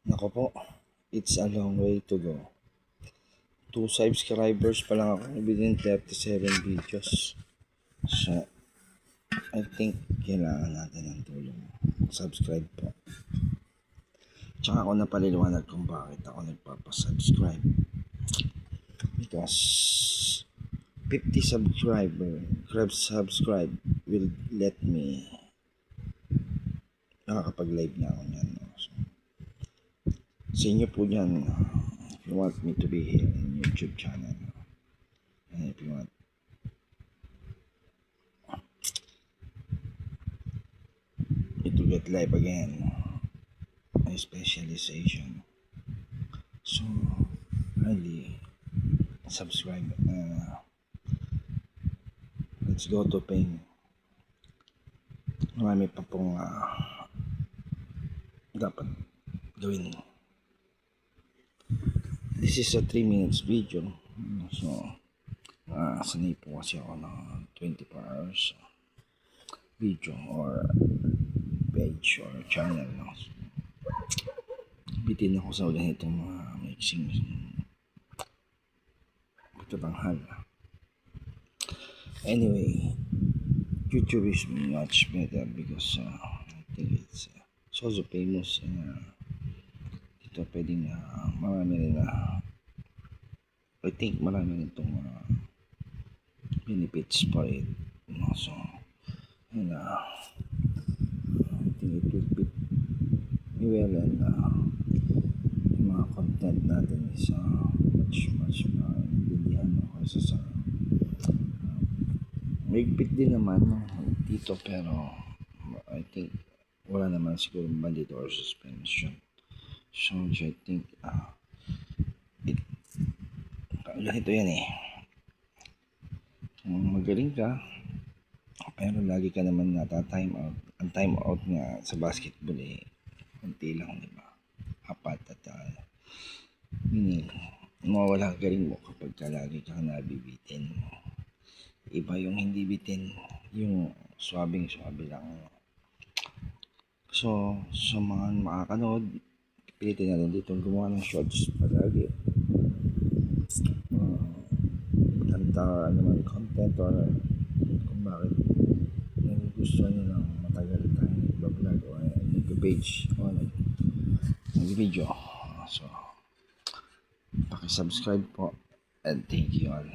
Nako po, it's a long way to go. 2 subscribers pa lang ako within 37 videos. So, I think kailangan natin ng tulong. Subscribe po. Tsaka ako napaliliwanag kung bakit ako nagpapasubscribe. Because 50 subscribe will let me nakakapag-live na ako niyan. So, sa inyo po yan, if you want me to be here in YouTube channel, and if you want me to get live again, my specialization, so really subscribe. Let's go to pain. Marami pa pong dapat gawin. This is a 3 minutes video. So, sanay po kasi ako ng 24 hours video or page or channel. No? So, bitin ako sa ulan itong mga mixing pagtatanghal. Anyway, YouTube is much better because I think it's also famous and dito pwedeng marami rin I think marami rin itong benefits for it, no? So and I think it will fit me well, and yung mga content natin is much maintindihan kasi sa maigpit din naman dito, pero I think wala naman siguro bandit or suspension. So I think ganito yan magaling ka pero lagi ka naman time out. Ang time out nga sa basketball konti lang, di ba? Apat at meaning mawawala galing mo kapag lagi ka nabibitin. Iba yung hindi bitin, yung swabing lang. So sa mga makakanood, pilitin natin dito gumawa ng shorts palagi. Naman content or kung bakit gusto nyo ng matagal tayo nag-vlog o nag-page o nag-video. So, pakisubscribe po and thank you all.